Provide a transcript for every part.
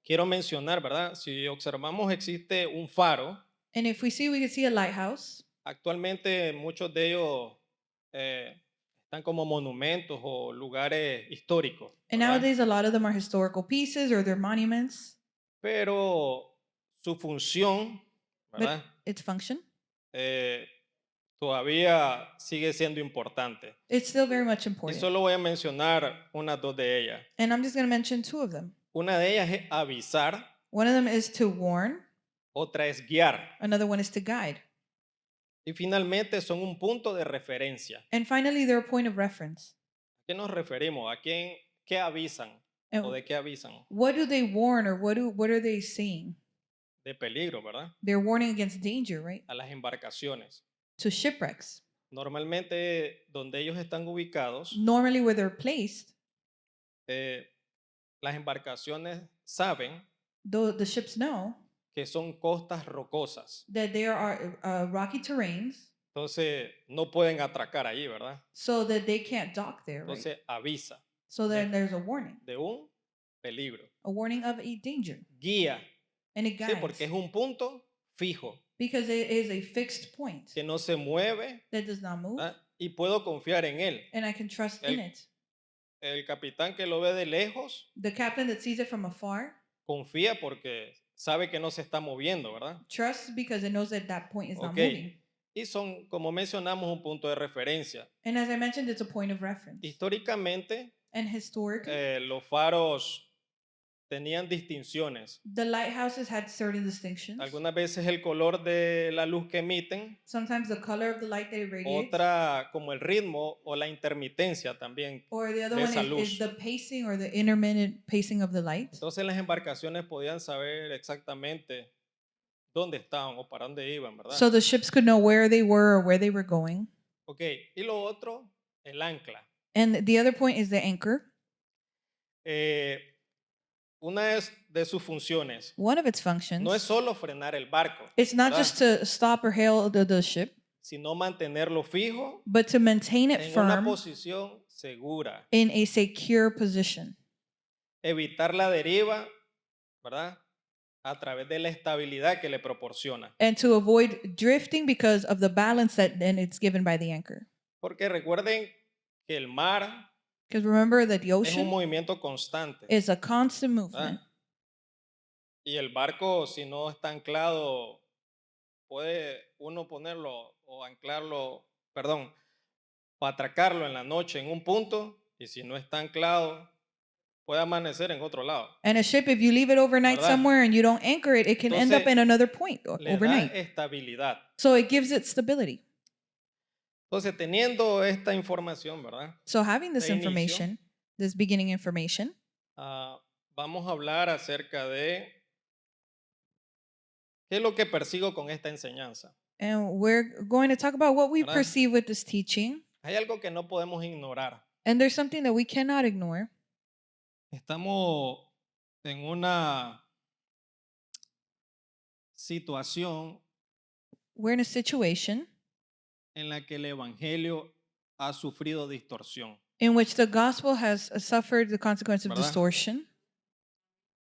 quiero mencionar, ¿verdad? Si observamos, existe un faro. And if we can see a lighthouse. Actualmente muchos de ellos eh, están como monumentos o lugares históricos, And ¿verdad? nowadays, a lot of them are historical pieces or they're monuments, Pero su función, but ¿verdad? its function, Eh, todavía sigue siendo importante. it's still very much Y important. solo voy a mencionar unas dos de ellas. And I'm just going to mention two of them. Una de ellas es avisar, One of them is to warn, otra es guiar. another one is to guide. Y finalmente son un punto de referencia. And finally, they're a point of reference. ¿A qué nos referimos? ¿A quién, qué avisan? ¿O And de qué avisan? what do they warn or what are they saying? De peligro, ¿verdad? They're warning against danger, right? A las embarcaciones. To shipwrecks. Normalmente donde ellos están ubicados, Normally, where they're placed, eh, las embarcaciones saben though the ships know que son costas rocosas. that there are rocky terrains, Entonces no pueden atracar allí, ¿verdad? so that they can't dock there, right? Entonces avisa So then de, there's a warning, de un peligro. a warning of a danger, Guía, and it sí, porque guides es un punto fijo because it is a fixed point que no se mueve, that does not move, ¿verdad? Y puedo confiar en él. and I can trust in El, it. el capitán que lo ve de lejos The captain that sees it from afar confía porque sabe que no se está moviendo, ¿verdad? trusts because it knows that that point is not Ok. moving. Y son, como mencionamos, un punto de referencia. And as I mentioned, it's a point of reference. Históricamente, And historically, los faros tenían distinciones. the lighthouses had certain distinctions. Algunas veces el color de la luz que emiten, Sometimes the color of the light that it radiates, otra como el ritmo o la intermitencia también or the other de one esa is luz. the pacing or the intermittent pacing of the light. Entonces las embarcaciones podían saber exactamente dónde estaban o para dónde iban, ¿verdad? So the ships could know where they were or where they were going. Ok, y lo otro, el ancla. And the other point is the anchor. Eh, una de sus funciones One of its no es functions, solo frenar el barco, it's not ¿verdad? just to stop or hail the ship, Sino mantenerlo fijo but to maintain it en una firm posición segura, in a secure position evitar la deriva, ¿verdad? A través de la estabilidad que le proporciona. and to avoid drifting because of the balance that then it's given by the anchor. Porque recuerden que el mar Because remember that the es un ocean movimiento constante, is a constant ¿verdad? movement. Y el barco, si no está anclado, puede uno ponerlo o anclarlo, perdón, o atracarlo en la noche en un punto, y si no está anclado, puede amanecer en otro lado, And a ship, if you leave it overnight ¿verdad? somewhere and you don't anchor it, it can end up Entonces, in another point le da overnight. estabilidad. So it gives it stability. Entonces, teniendo esta información, ¿verdad? So having this De inicio, information, this beginning information, vamos a hablar acerca de qué es lo que persigo con esta enseñanza, and we're going to talk about what we ¿verdad? perceive with this teaching. Hay algo que no podemos ignorar. And there's something that we cannot ignore. Estamos en una situación We're in a situation en la que el evangelio ha sufrido distorsión. in which the gospel has suffered the consequence of ¿Verdad? distortion,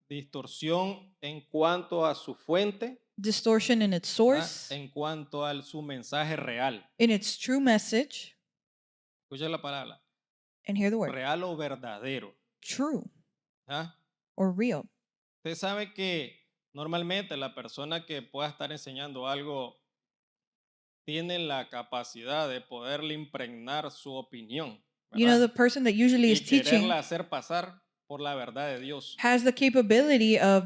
Distorsión en cuanto a su fuente, distortion in its ¿verdad? source, En cuanto a su mensaje real. in its true message, Escucha la palabra, and hear the word, real o verdadero. true ¿Ah? or real. Usted sabe que normalmente la persona que pueda estar enseñando algo tiene la capacidad de poderle impregnar su opinión, You know, ¿verdad? the person that usually Y is teaching quererla hacer pasar por la verdad de Dios. has the capability of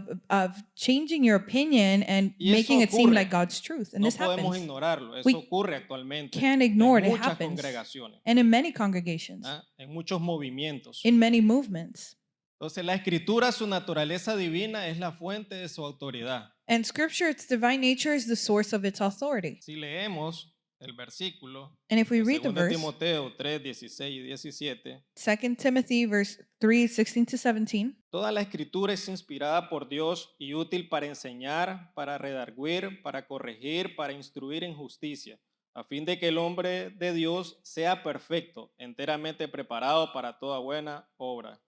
changing your opinion and Y eso making it seem ocurre. like God's truth. And No this podemos happens. ignorarlo. Eso We ocurre actualmente can't en ignore it. It muchas happens. congregaciones, And in many congregations, ¿ah? En muchos movimientos. in many movements. Entonces la escritura, su naturaleza divina es la fuente de su autoridad. And scripture, its divine nature, is the source of its authority. Si leemos el versículo And if we de read the 2 verse, Timoteo 3, 16 y 17, 2 Timothy verse 3, 16 to 17, toda la escritura es inspirada por Dios y útil para enseñar, para redarguir, para corregir, para instruir en justicia, a fin de que el hombre de Dios sea perfecto, enteramente preparado para toda buena obra.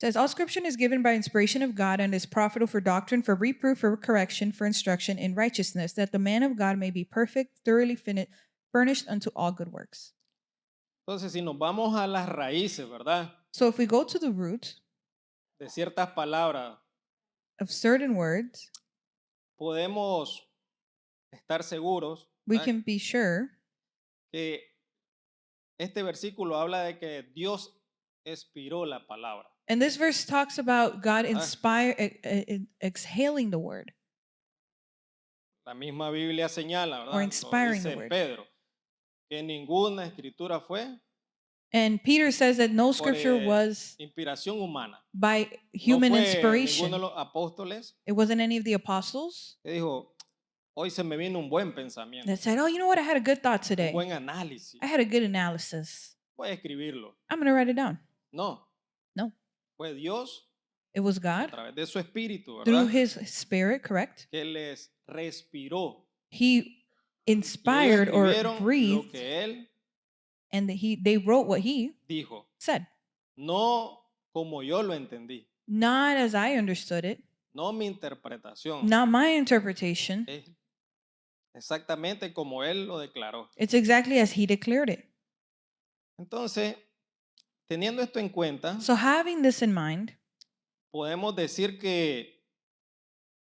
says all scripture is given by inspiration of God and is profitable for doctrine, for reproof, for correction, for instruction in righteousness, that the man of God may be perfect, thoroughly furnished unto all good works. Entonces, si nos vamos a las raíces, ¿verdad? So if we go to the root De ciertas palabras, of certain words, podemos estar seguros, we ¿verdad?, can be sure que este versículo habla de que Dios expiró la palabra. and this verse talks about God ¿verdad? exhaling the word La misma Biblia señala, or ¿verdad? Lo inspiring the dice word. Pedro, que ninguna escritura fue And Peter says that no por scripture was inspiración humana. by No human fue ninguno de inspiration. los apóstoles It wasn't any of the apostles que dijo, hoy se me vino un buen pensamiento, that said, oh, you know what? I had a good thought un today. buen análisis. I had a good analysis. Voy a escribirlo. I'm going to write it down. No, No, fue Dios it was a God través de su espíritu, through ¿verdad? his spirit, correct? Que les respiró. He Y ellos inspired or escribieron lo breathed, que él and they wrote what he dijo. said. No como yo lo entendí. Not as I understood it, No mi interpretación. not my interpretation. Es exactamente como él lo declaró. It's exactly as he declared it. Entonces, teniendo esto en cuenta, So having this in mind, podemos decir que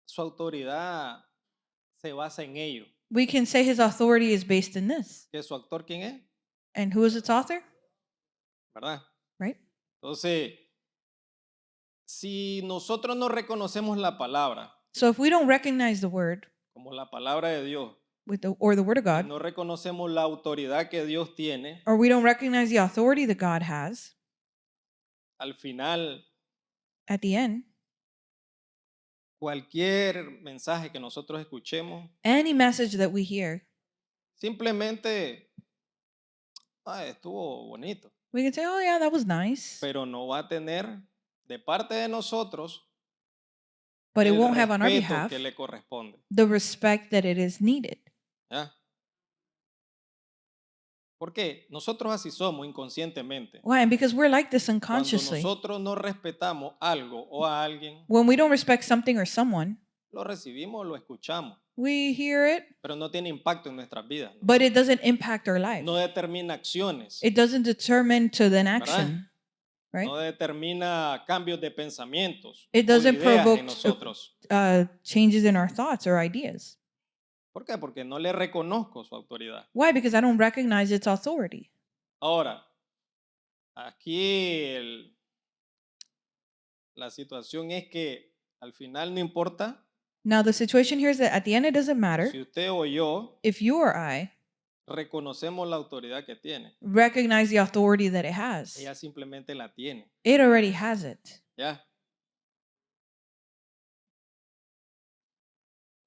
su autoridad se basa en ello. we can say his authority is based in this. ¿Que su autor quién es? And who is its author? ¿Verdad? Right? Entonces, si nosotros no reconocemos la palabra So if we don't recognize the word como la palabra de Dios, or the word of y God, no reconocemos la autoridad que Dios tiene, or we don't recognize the authority that God has, al final, at the end, cualquier mensaje que nosotros escuchemos, any message that we hear, simplemente, estuvo bonito, we can say, oh yeah, that was nice. pero no va a tener de parte de nosotros But it el won't have on our respeto behalf que le corresponde. the respect that it is needed. ¿Ya? Porque nosotros así somos inconscientemente. Why? And because we're like this Cuando unconsciously. nosotros no respetamos algo o a alguien, When we don't respect something or someone, lo recibimos, lo escuchamos, we hear it, pero no tiene impacto en nuestras vidas. ¿no? but it doesn't impact our life. No determina acciones, It doesn't determine to an action, right? no determina cambios de pensamientos It o doesn't ideas provoke en nosotros. changes in our thoughts or ideas. ¿Por qué? Porque no le reconozco su autoridad. Why? Because I don't recognize its authority. Ahora, aquí la situación es que al final no importa Now, the situation here is that at the end, it doesn't matter si usted o yo if you or I reconocemos la autoridad que tiene. recognize the authority that it has. Ella simplemente la tiene. It already has it. ¿Ya?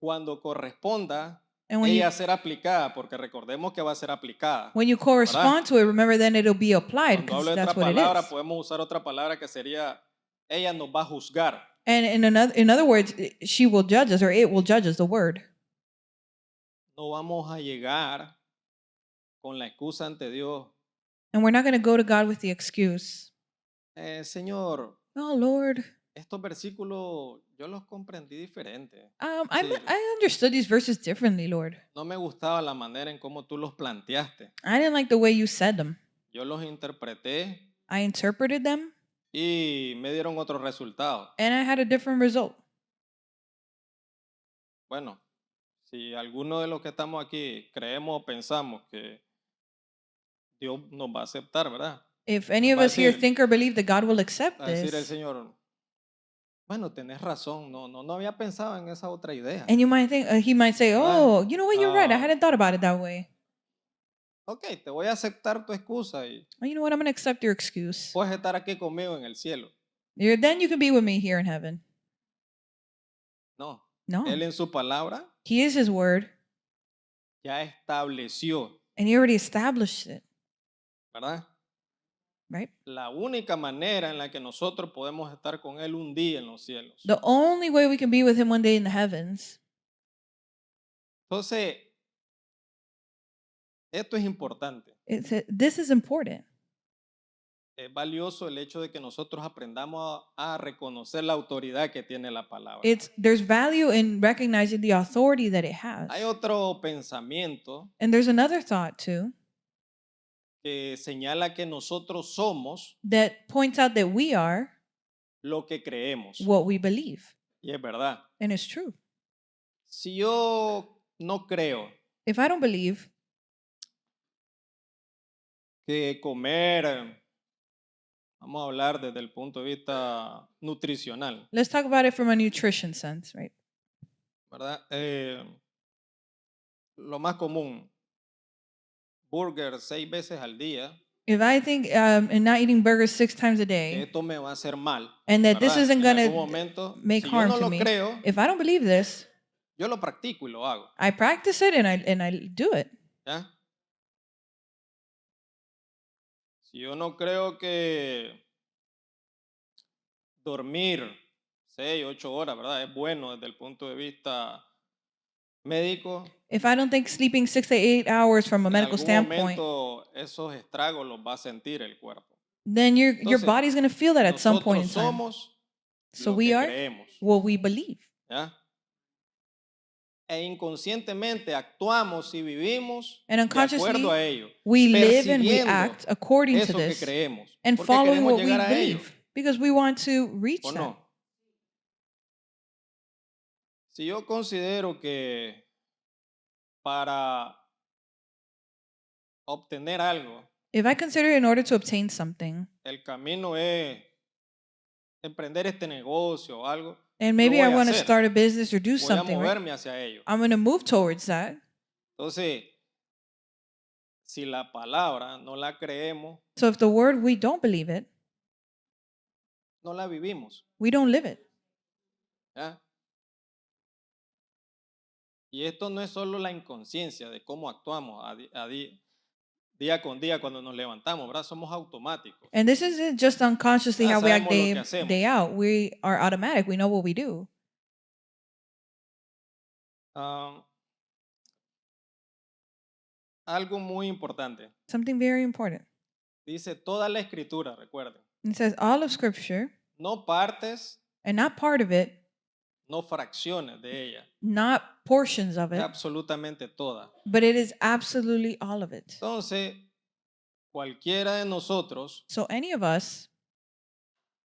Cuando corresponda And when ella you ser aplicada, porque recordemos que va a ser aplicada. when you correspond to it, remember then it'll be applied Cuando because hablo de that's otra what it palabra, is. podemos usar otra palabra que sería, ella nos va a juzgar. And in other words, she will judge us or it will judge us, the word. No vamos a llegar con la excusa ante Dios. And we're not going to go to God with the excuse, Señor, oh Lord, estos versículos yo los comprendí diferente. I understood these verses differently, Lord. No me gustaba la manera en cómo tú los planteaste. I didn't like the way you said them. Yo los interpreté I interpreted them y me dieron otro resultado. and I had a different result. Bueno, si alguno de los que estamos aquí creemos o pensamos que Dios nos va a aceptar, ¿verdad? If any of Va a us here decir- think or believe that God will accept Va a decir el this, Señor, bueno, tenés razón, no había pensado en esa otra idea. and you might think, he might say, oh, you know what, you're right. I hadn't thought about it that way. Ok, te voy a aceptar tu excusa y Oh, you know what, I'm going to accept your excuse. puedes estar aquí conmigo en el cielo. Then you can be with me here in heaven. No, No, Él en su palabra he is his word, ya estableció, and he already established it, ¿verdad? right? La única manera en la que nosotros podemos estar con Él un día en los cielos. The only way we can be with him one day in the heavens. Entonces, esto es importante. This is important. es valioso el hecho de que nosotros aprendamos a reconocer la autoridad que tiene la palabra. There's value in recognizing the authority that it has. Hay otro pensamiento And there's another thought too que señala que nosotros somos that points out that we are lo que creemos. what we believe. Y es verdad. And it's true. Si yo no creo If I don't believe que comer, vamos a hablar desde el punto de vista nutricional, let's talk about it from a nutrition sense, right? ¿verdad? Lo más común, burger 6 veces al día, If I think and not eating burgers 6 times a day, esto me va a hacer mal. and that this ¿verdad? isn't En going algún to momento, make si yo harm no to lo me, creo, if I don't believe this, yo lo practico y lo hago. I practice it and I do it. ¿Ya? Si yo no creo que dormir 6, 8 horas, ¿verdad? Es bueno desde el punto de vista médico. If I don't think sleeping 6 to 8 hours from a En medical algún standpoint, momento esos estragos los va a sentir el cuerpo. then your Entonces, body's going to feel that at some point in Nosotros time. somos So lo we que are creemos. what we believe. ¿Ya? E inconscientemente actuamos y vivimos And de unconsciously, acuerdo a ello, we live and we persiguiendo act according to eso que this creemos, and porque following queremos what we llegar a ello, believe because we want to reach ¿o that. no? Si yo considero que para obtener algo, If I consider in order to obtain something, el camino es emprender este negocio o algo, and lo maybe voy I a want to hacer. start a business or do Voy a something, right? moverme hacia ello. I'm going to move towards that. Entonces, si la palabra no la creemos, So if the word, we don't believe it, no la vivimos. we don't live it. ¿Ya? Y esto no es solo la inconsciencia de cómo actuamos día con día cuando nos levantamos, ¿verdad? Somos automáticos. And this isn't just unconsciously Ya how we act sabemos lo day, que hacemos. day out. We are automatic. We know what we do. Ah, algo muy importante. Something very important. Dice toda la escritura, recuerden. It says all of Scripture, No partes, and not part of it, no fracciones de ella. not portions of Es it, absolutamente toda. but it is absolutely all of it. Entonces, cualquiera de nosotros So any of us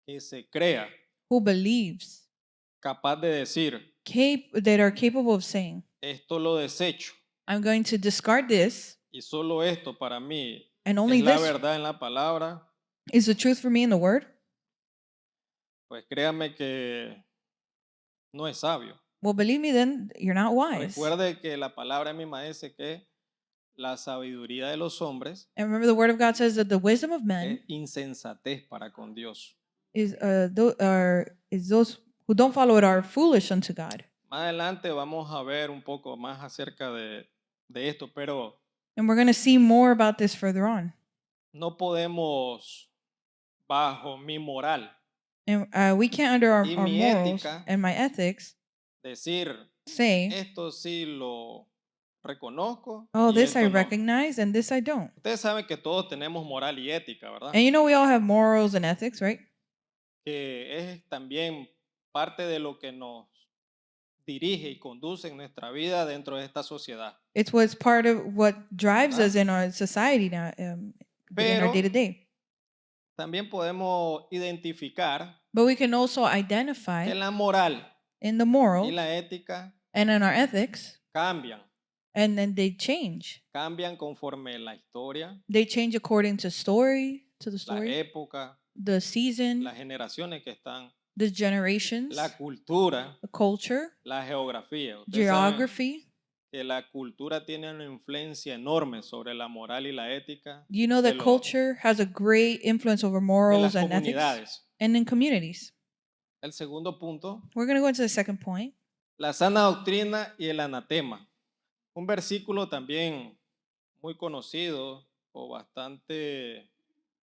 que se crea who believes, capaz de decir, that are capable of saying, esto lo desecho I'm going to discard this, y solo esto para mí and only es la this verdad en la palabra, is the truth for me in the Word, pues créame que no es sabio. well, believe me, then you're not wise. Recuerde que la palabra misma dice que la sabiduría de los hombres And remember, the Word of God says that the wisdom of es men insensatez para con Dios. is those who don't follow it are foolish unto God. Más adelante vamos a ver un poco más acerca de esto, pero And we're going to see more about this further on. no podemos bajo mi moral And we can't, under Y our mi morals ética and my ethics, decir, say, esto sí lo reconozco oh, y this esto I no. recognize and this I don't. Ustedes saben que todos tenemos moral y ética, ¿verdad? And you know, we all have morals and ethics, right? Que es también parte de lo que nos dirige y conduce en nuestra vida dentro de esta sociedad. It's what's part of what drives Ah. us in our society now, in our Pero day to day. también podemos identificar But we can also que identify la moral in the y moral la ética and in our ethics, cambian, and then they change. cambian conforme la historia, They change according to the la story, época, the season, las generaciones que están, the generations, la cultura, the culture, la geografía. Ustedes saben geography. que la cultura tiene una influencia enorme sobre la moral y la ética You know that de lo- culture has a great influence over de morals las and ethics comunidades. and in communities. El segundo punto, We're going to go into the second point. la sana doctrina y el anatema. Un versículo también muy conocido o bastante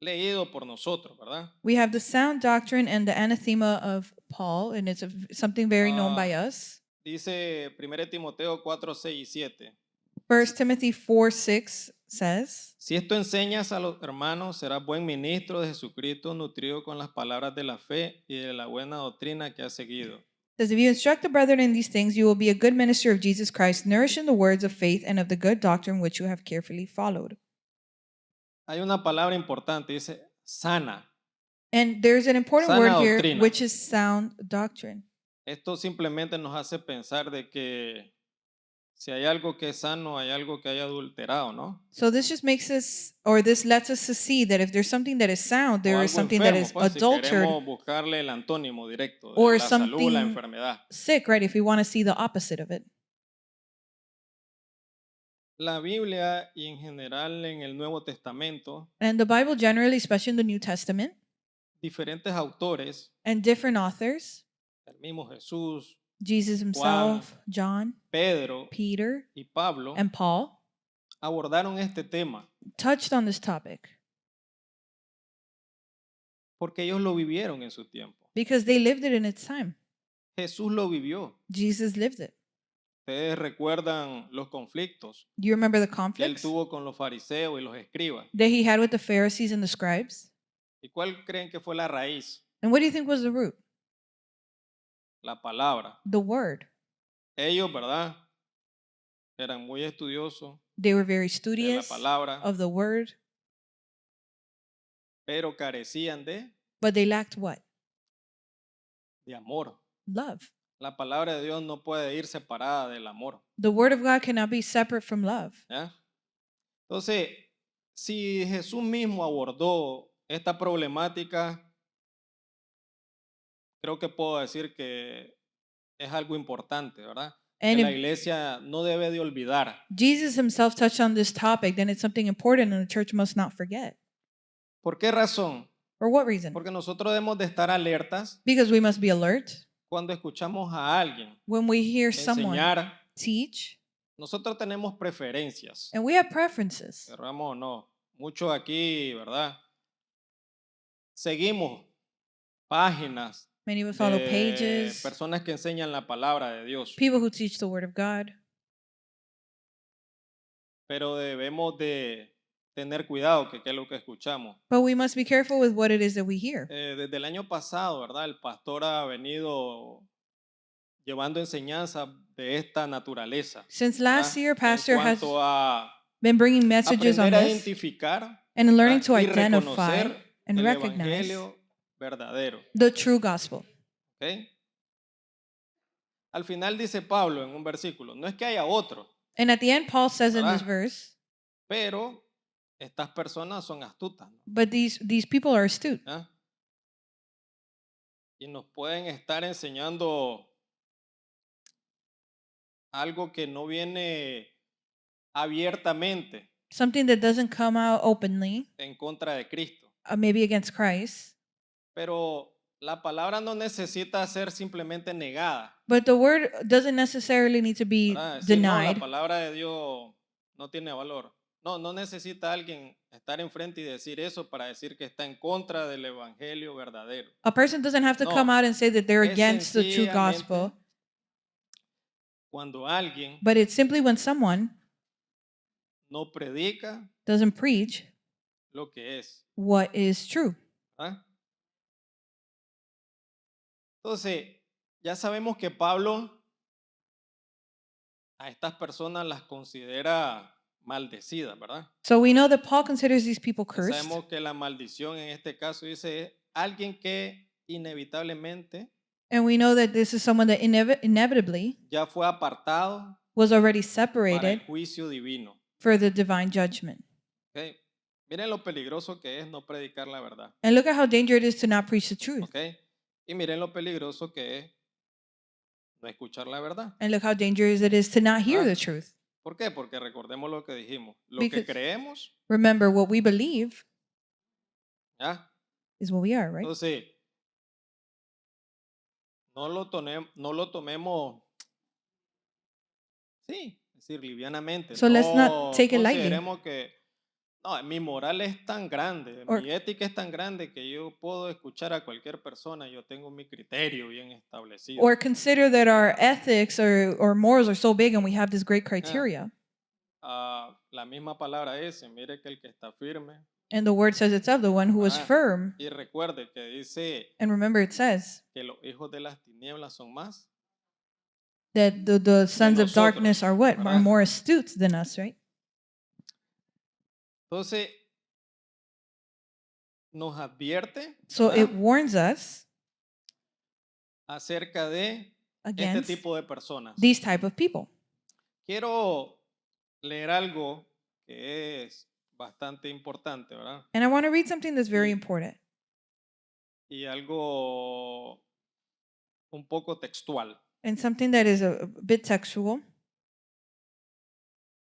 leído por nosotros, ¿verdad? We have the sound doctrine and the anathema of Paul, and it's something very known by us. Dice 1 Timoteo 4, 6 y 7. 1 Timothy 4:6 says, si esto enseñas a los hermanos, serás buen ministro de Jesucristo, nutrido con las palabras de la fe y de la buena doctrina que has seguido. says, if you instruct the brethren in these things, you will be a good minister of Jesus Christ, nourished in the words of faith and of the good doctrine which you have carefully followed. Hay una palabra importante, dice sana. And there's an important Sana word here, doctrina. which is sound doctrine. Esto simplemente nos hace pensar de que si hay algo que es sano, hay algo que hay adulterado, ¿no? So this just makes us, or this lets us to see that if there's something that is sound, O there is algo something that enfermo, is pues si adulterated queremos buscarle el antónimo directo de or la salud, la something enfermedad. sick, right? If we want to see the opposite of it. La Biblia y en general en el Nuevo Testamento, And the Bible generally, especially in the New Testament, diferentes autores, and different authors, el mismo Jesús, Jesus himself, John, Pedro Peter, y Pablo, and Paul, abordaron este tema touched on this topic porque ellos lo vivieron en su tiempo. because they lived it in its time. Jesús lo vivió. Jesus lived it. Ustedes recuerdan los conflictos Do you remember the que él conflicts tuvo con los fariseos y los escribas. that he had with the Pharisees and the scribes? ¿Y cuál creen que fue la raíz? And what do you think was the root? La palabra. The word. Ellos, ¿verdad? Eran muy estudiosos They were very de la studious palabra, of the word, pero carecían but they lacked what? de amor. Love. La palabra de Dios no puede ir separada del amor. The word of God cannot be separate from love. ¿Ya? Entonces, si Jesús mismo abordó esta problemática, creo que puedo decir que es algo importante, ¿verdad? Que And la if iglesia no debe de olvidar. Jesus himself touched on this topic, then it's something important and the church must not forget. ¿Por qué razón? For what reason? Porque nosotros debemos de estar alertas Because we must be alert cuando escuchamos a alguien when we hear someone enseñar. teach, Nosotros tenemos preferencias, and we have preferences. querramos o no. Muchos aquí, ¿verdad? Seguimos páginas Many of us follow de pages, personas que enseñan la palabra de Dios, people who teach the word of God, pero debemos de tener cuidado que qué es lo que escuchamos. but we must be careful with what it is that we hear. Desde el año pasado, ¿verdad? El pastor ha venido llevando enseñanza de esta naturaleza, Since ¿verdad? last year, En Pastor has cuanto a been bringing messages on aprender a this identificar, and learning ¿verdad? to Y identify reconocer and el recognize evangelio verdadero. the true gospel. ¿Ok? Al final dice Pablo en un versículo, no es que haya otro, And at the end, Paul says in this ¿verdad? verse, pero estas personas son astutas, ¿no? but these people are astute. ¿Ya? Y nos pueden estar enseñando algo que no viene abiertamente Something that doesn't come out openly, en contra de Cristo. maybe against Christ, Pero la palabra no necesita ser simplemente negada, but the word doesn't necessarily need to be ¿verdad? Decir, no, la denied. palabra de Dios no tiene valor. No necesita alguien estar enfrente y decir eso para decir que está en contra del evangelio verdadero. A person doesn't have to No, come out and say that they're es against the true sencillamente gospel, cuando alguien but it's simply when someone no predica doesn't preach lo que es. what is true. ¿Ah? Entonces, ya sabemos que Pablo a estas personas las considera maldecidas, ¿verdad? So we know that Paul considers these people Ya cursed, sabemos que la maldición en este caso dice es alguien que inevitablemente and we know that this is someone that inevitably ya fue apartado was already para el separated juicio divino. for the divine judgment. ¿Ok? Miren lo peligroso que es no predicar la verdad. And look at how dangerous it is to not preach the truth. ¿Ok? Y miren lo peligroso que es no escuchar la verdad. And look how dangerous it is to not hear Ah. the truth. ¿Por qué? Porque recordemos lo que dijimos. Lo que Because- creemos, Remember, what we believe ¿ya? is what we are, right? Entonces, no lo tomemos, sí, es decir, livianamente. So let's not No take it lightly. consideremos que, no, mi moral es tan grande, Or- mi ética es tan grande que yo puedo escuchar a cualquier persona, yo tengo mi criterio bien establecido. Or consider that our ethics or morals are so big and we have this great criteria. La la misma palabra dice, mire que el que está firme, And the word says it's of the one who is ¿verdad? firm. Y recuerde que dice And remember, it says que los hijos de las tinieblas son más that the sons of darkness are what? Are ¿verdad? more astute than us, right? Entonces, nos advierte, So ¿verdad? it warns us Acerca de este against tipo de personas. these type of people. Quiero leer algo que es bastante importante, ¿verdad? And I want to read something that's very Y- important Y algo un poco textual. and something that is a bit textual.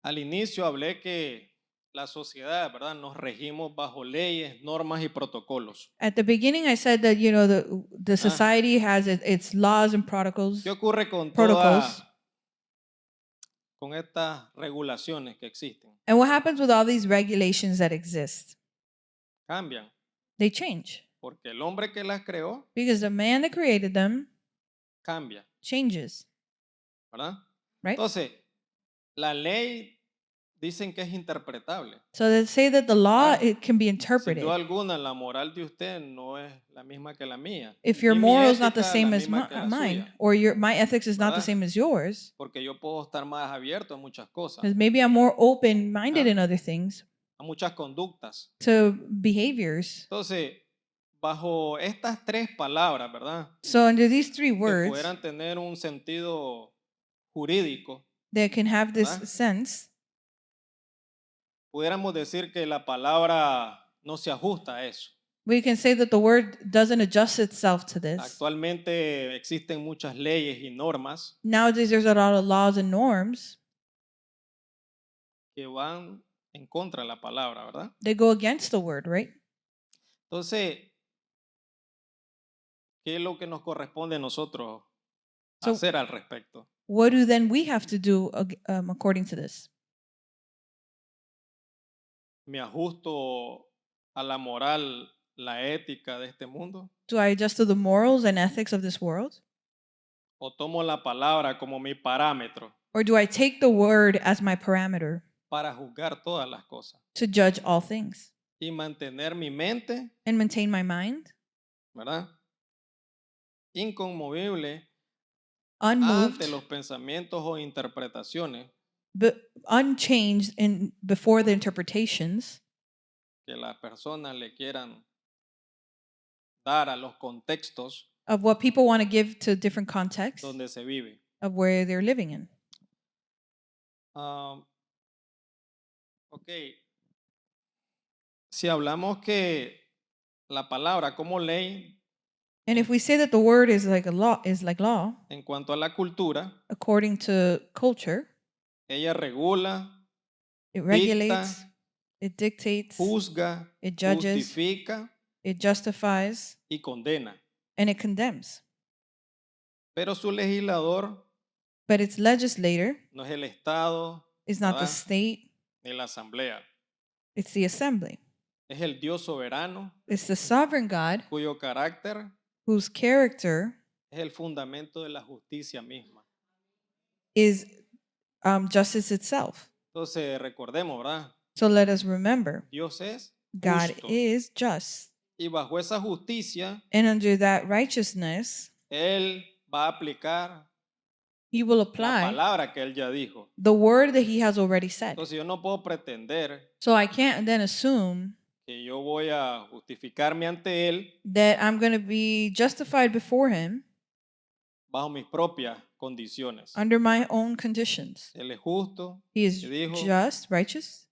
Al inicio hablé que la sociedad, ¿verdad? Nos regimos bajo leyes, normas y protocolos. At the beginning, I said that the society has its laws and protocols. ¿Qué ocurre con Protocols. con estas regulaciones que existen? And what happens with all these regulations that exist? Cambian, They change porque el hombre que las creó because the man that created them cambia, changes, ¿verdad? right? Entonces, la ley dicen que es interpretable. So they say that the law Ah, it can be Sin interpreted. duda alguna, la moral de usted no es la misma que la mía. If your Ni mi moral is not the ética same la as misma que la mine, suya, or my ethics is not the ¿verdad? same as yours, Porque yo puedo estar más abierto a muchas cosas, because maybe I'm more open-minded Ah. in other things, a muchas conductas. to behaviors. Entonces, bajo estas tres palabras, ¿verdad? So under these three Que words pudieran tener un sentido jurídico, that can have this ¿verdad? sense, pudiéramos decir que la palabra no se ajusta a eso. we can say that the word doesn't adjust itself to this. Actualmente existen muchas leyes y normas Nowadays, there's a lot of laws and norms que van en contra de la palabra, ¿verdad? that go against the word, right? Entonces, ¿qué es lo que nos corresponde a nosotros So- hacer al respecto? What do then we have to do according to this? ¿Me ajusto a la moral, la ética de este mundo? Do I adjust to the morals and ethics of this world? ¿O tomo la palabra como mi parámetro Or do I take the word as my parameter para juzgar todas las cosas to judge all things y mantener mi mente, and maintain my mind ¿verdad? Inconmovible unmoved, ante los pensamientos o interpretaciones but unchanged before the interpretations que las personas le quieran dar a los contextos of what people want to give to different contexts donde se vive. of where they're living in? Ok. Si hablamos que la palabra como ley And if we say that the word is like law, en cuanto a la cultura, according to culture, ella regula, it regulates, it dictates, juzga, it judges, justifica it justifies, y condena. and it condemns. Pero su legislador But its legislator no es el Estado is not the ¿verdad? state, Ni la Asamblea. it's the assembly. Es el Dios soberano It's the sovereign God cuyo carácter whose character es el fundamento de la justicia misma. is justice itself. Entonces recordemos, ¿verdad? So let us remember, Dios es God justo. is just. Y bajo esa justicia, And under that righteousness, Él va a aplicar he will la apply palabra que Él ya dijo. the word that he has already said. Entonces yo no puedo pretender So I can't then assume que yo voy a justificarme ante Él that I'm going to be justified before him bajo mis propias condiciones. under my own conditions. Él es justo, He is y dijo, just, righteous.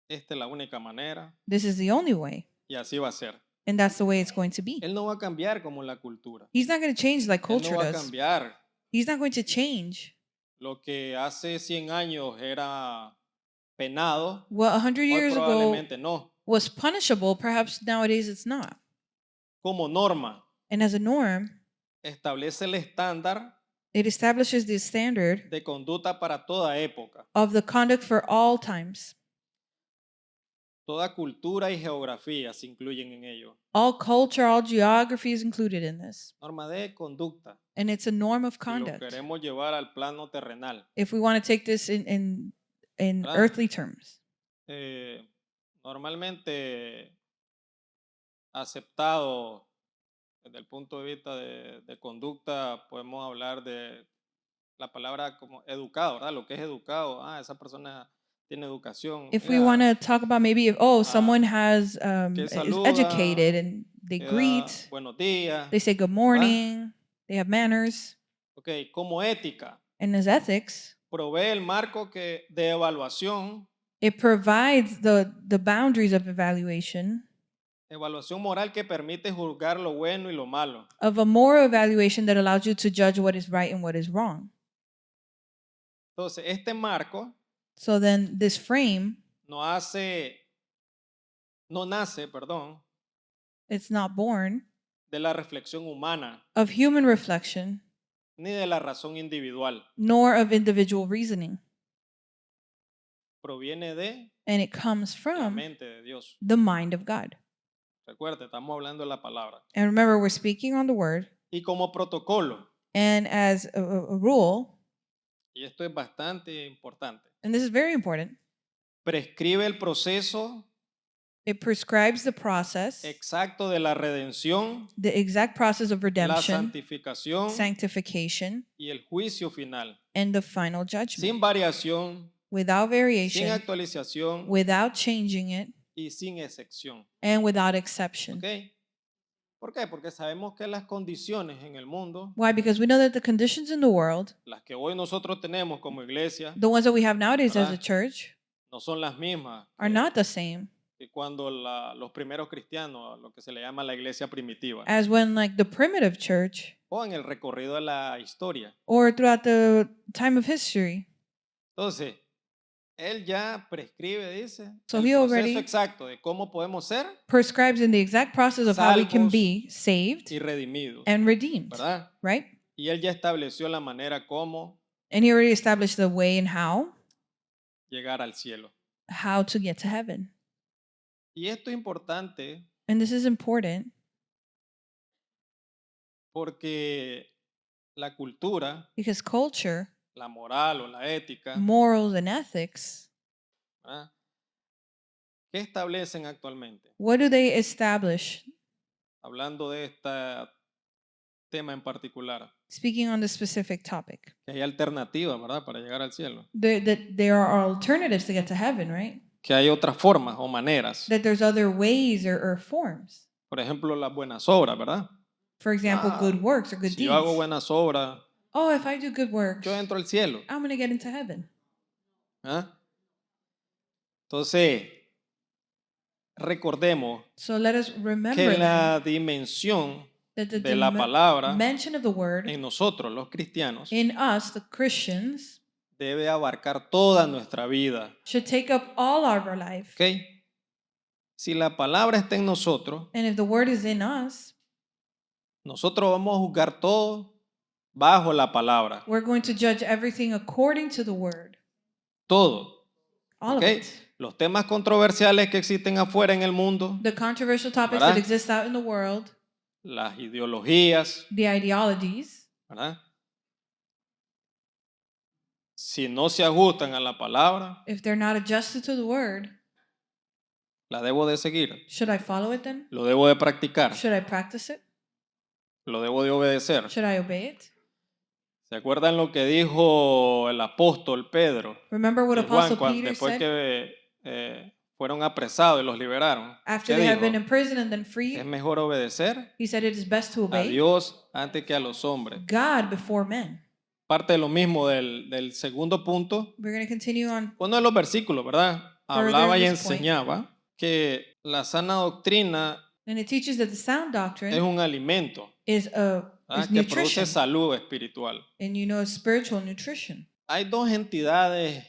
esta es la única manera This is the only way. y así va a ser. And that's the way it's going to be. Él no va a cambiar como la cultura. He's not going to change like Él culture no va a does. cambiar He's not going to change lo que hace 100 años era penado, what 100 hoy years ago probablemente no. was punishable. Perhaps nowadays it's not. Como norma, And as a norm, establece el estándar it establishes the standard de conducta para toda época. of the conduct for all times. Toda cultura y geografía se incluyen en ello. All culture, all geography is included in this. Norma de conducta. And it's a norm of Si lo conduct. queremos llevar al plano terrenal. If we want to take this in in ¿verdad? earthly terms. Normalmente aceptado desde el punto de vista de conducta, podemos hablar de la palabra como educado, ¿verdad? Lo que es educado, esa persona tiene educación, If we mira, want to talk about maybe if someone has que is educated saluda, and they que da greet, buenos días, they say good ¿verdad? morning, they have manners, Ok, como ética, and as ethics, provee el marco de evaluación, it provides the boundaries of evaluation, evaluación moral que permite juzgar lo bueno y lo malo. of a moral evaluation that allows you to judge what is right and what is wrong. Entonces, este marco So then this frame, no nace, perdón, it's not born de la reflexión humana of human reflection ni de la razón individual. nor of individual reasoning, Proviene de and it comes la from mente de Dios. the mind of God. Recuerde, estamos hablando de la palabra. And remember, we're speaking on the word, Y como protocolo, and as a rule, y esto es bastante importante, and this is very important, prescribe el proceso it prescribes the process, exacto de la redención, the exact process of la redemption, santificación sanctification, y el juicio final, and the final judgment, sin variación, without sin variation, actualización without changing it, y sin excepción. and without exception. ¿Ok? ¿Por qué? Porque sabemos que las condiciones en el mundo, Why? Because we know that the conditions in the world, las que hoy nosotros tenemos como iglesia, the ones that we have nowadays as a ¿verdad? church, No son las mismas are not the same que cuando los primeros cristianos, lo que se le llama la iglesia primitiva, as when, like, the primitive church o en el recorrido de la historia. or throughout the time of history. Entonces, él ya prescribe, dice, So el he proceso already exacto de cómo podemos ser prescribes in the exact process of how we can salvos be saved y redimidos, and redeemed, ¿verdad? right? Y él ya estableció la manera como And he already established the way and llegar al cielo. how to get to heaven. Y esto es importante And this is important porque la cultura, because culture, la moral o la ética, morals, and ethics, ¿verdad? ¿Qué establecen actualmente? what do they establish? Hablando de este tema en particular, Speaking on this specific topic, que hay alternativas, ¿verdad? Para llegar al cielo. that there are alternatives to get to heaven, right? Que hay otras formas o maneras. That there's other ways or forms. Por ejemplo, las buenas obras, ¿verdad? For example, good works or good Si yo hago deeds. buenas obras, Oh, if I do good works, yo entro al cielo. I'm going to get into heaven. ¿Ah? Entonces, recordemos So let us que remember then la dimensión that the de la palabra mention of the word en nosotros, los cristianos, in us, the Christians, debe abarcar toda nuestra vida. should take up all our life. ¿Ok? Si la palabra está en nosotros, And if the word is in us, nosotros vamos a juzgar todo bajo la palabra. we're going to judge everything according to the word. Todo. All ¿Ok? of it. Los temas controversiales que existen afuera en el mundo, The controversial topics ¿verdad? that exist out in the world, las ideologías, the ideologies, ¿verdad? Si no se ajustan a la palabra, if they're not adjusted to the word, la debo de seguir, should I follow it then? lo debo de practicar, Should I practice it? lo debo de obedecer. Should I obey it? ¿Se acuerdan lo que dijo el apóstol Pedro Remember what y Juan Apostle Peter después said que fueron apresados y los liberaron? after ¿Qué they had dijo? been in prison and then Es freed? mejor obedecer He said it is best to a obey Dios antes que a los hombres. God before men. Parte de lo mismo del segundo punto. We're going to continue on Uno de los versículos, ¿verdad? Further Hablaba in y this point. enseñaba que la sana doctrina and it teaches that the sound es doctrine un alimento, is ¿verdad? Que produce nutrition salud espiritual. and spiritual nutrition. Hay dos entidades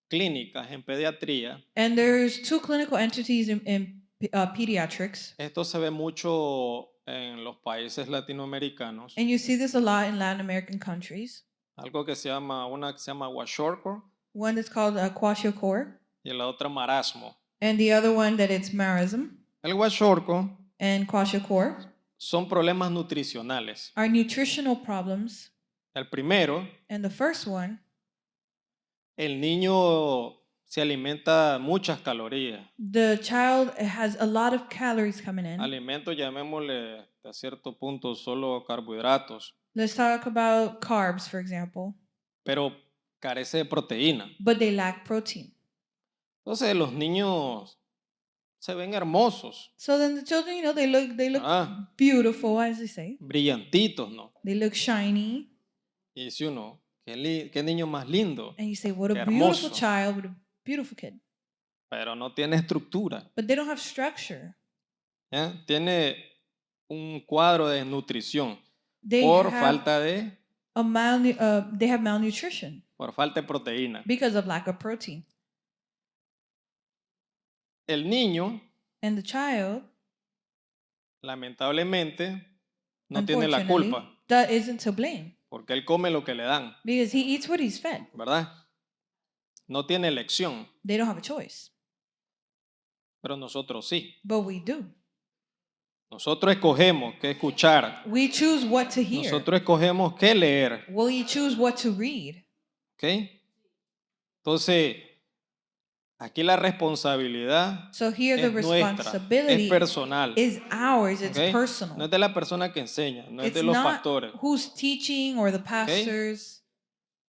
clínicas en pediatría. And there's two clinical entities in pediatrics, Esto se ve mucho en los países latinoamericanos. and you see this a lot in Latin American countries. Algo que se llama, una que se llama kwashiorkor One that's called kwashiorkor, y la otra marasmo. and the other one that it's marasm. El kwashiorkor And kwashiorkor son problemas nutricionales. are nutritional problems. El primero, And the first one, el niño se alimenta muchas calorías. The child has a lot of calories coming in. Alimentos, llamémosle a cierto punto solo carbohidratos, Let's talk about carbs, for example, pero carece de proteína. but they lack protein. Entonces los niños se ven hermosos, So then the children, they look Ah. beautiful, as they say. brillantitos, ¿no? They look shiny, Y dice uno, qué niño más lindo, and you say, what a Qué beautiful hermoso. child, what a beautiful kid. pero no tiene estructura. But they don't have structure. ¿Ya? Tiene un cuadro de desnutrición They por have falta de they have malnutrition proteína. because of lack of protein. El niño, And the child, lamentablemente, no tiene la unfortunately, culpa, that isn't to blame porque él come lo que le dan, because he eats what he's fed. ¿verdad? No tiene elección, They don't have a choice, pero nosotros sí. but we do. Nosotros escogemos qué escuchar, We choose what to hear. nosotros escogemos qué leer, We choose what to read. ¿ok? Entonces, aquí la responsabilidad So here the es nuestra, es responsibility personal, is ours, it's ¿ok? personal. No es de la persona que enseña, no es It's de los not pastores. who's teaching or the pastors.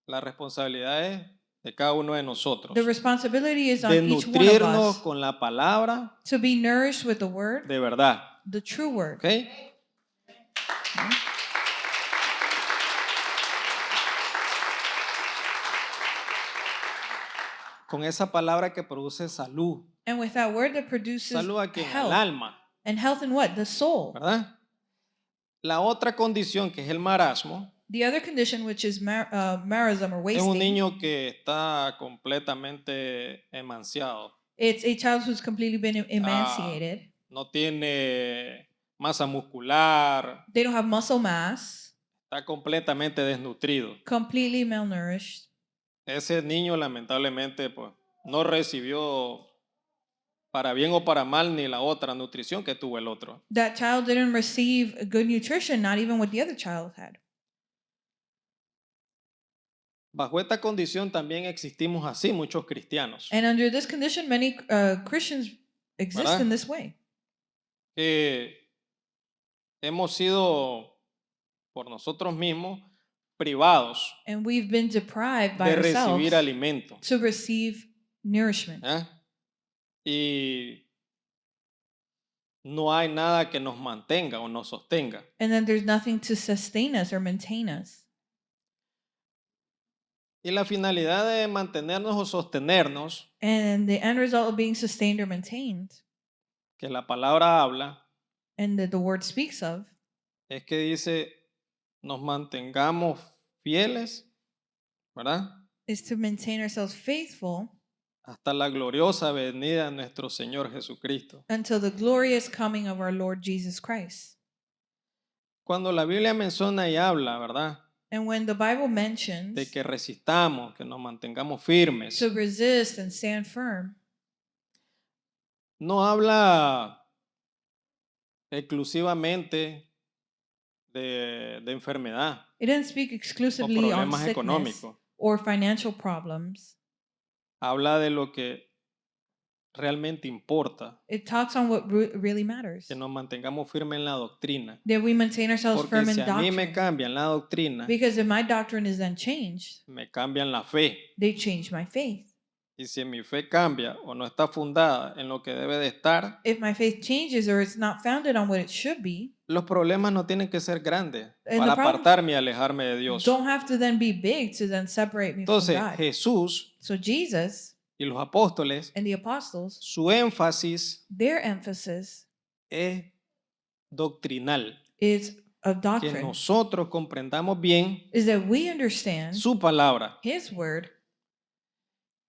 La responsabilidad es de cada uno de nosotros. The responsibility is on De each one of nutrirnos us con la palabra to be nourished with the word, de verdad. the true word. ¿Ok? Con esa palabra que produce salud. And with that word that produces Salud aquí en el health. alma, And health in what? The soul. ¿verdad? La otra condición que es el marasmo The other condition, which is marism or es un wasting, niño que está completamente emanciado. it's a child who's completely been emaciated. No tiene masa muscular, They don't have muscle mass, está completamente desnutrido. completely malnourished. Ese niño lamentablemente pues, no recibió para bien o para mal ni la otra nutrición que tuvo el otro. That child didn't receive good nutrition, not even what the other child had. Bajo esta condición también existimos así muchos cristianos And under this condition, many Christians exist ¿verdad? in this way. que hemos sido por nosotros mismos privados And we've been deprived by de ourselves recibir alimento. to receive nourishment. ¿Ya? Y no hay nada que nos mantenga o nos sostenga. And then there's nothing to sustain us or maintain us. Y la finalidad de mantenernos o sostenernos, And the end result of being sustained or maintained, que la palabra habla, and that the word speaks of, es que dice, nos mantengamos fieles, ¿verdad? is to maintain ourselves faithful Hasta la gloriosa venida de nuestro Señor Jesucristo. until the glorious coming of our Lord Jesus Christ. Cuando la Biblia menciona y habla, ¿verdad? And when the Bible De mentions que resistamos, que nos mantengamos firmes, to resist and stand firm, no habla exclusivamente de enfermedad it doesn't speak o exclusively on problemas sickness económicos. or financial problems. Habla de lo que realmente importa, It talks on what really matters. que nos mantengamos firmes en la doctrina. That we maintain ourselves Porque firm si in a mí me doctrine. cambian la doctrina, Because if my doctrine is then changed, me cambian la fe. they change my faith. Y si mi fe cambia o no está fundada en lo que debe de estar, If my faith changes or it's not founded on what it should be, los problemas no tienen que ser grandes And para the problem- apartarme y alejarme de Dios. don't have to then be big to then separate me from Entonces, God. Jesús So Jesus y los apóstoles, and the apostles, su énfasis their emphasis es doctrinal, is of que doctrine, nosotros comprendamos bien is that we understand su palabra. His word.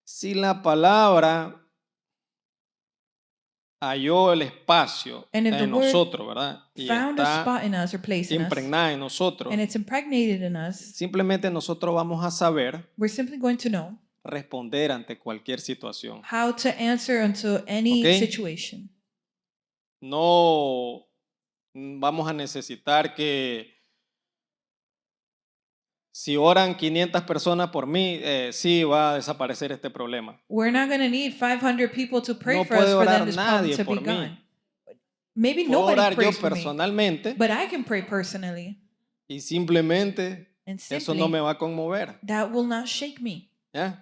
Si la palabra halló el espacio And if the en word nosotros, ¿verdad? Y Found a está spot in us or place in us, impregnada en nosotros, and it's impregnated in us, simplemente nosotros vamos a saber we're simply going to know responder ante cualquier situación. how to answer unto any Okay. situation. No vamos a necesitar que si oran 500 personas por mí, sí va a desaparecer este problema. We're not going to need 500 people to pray No for us puede for then orar this problem nadie to be por mí. gone. Maybe Puedo nobody orar yo prays for me, personalmente but I can pray personally. y simplemente And eso no me simply, va a conmover. that will not shake me. ¿Ya?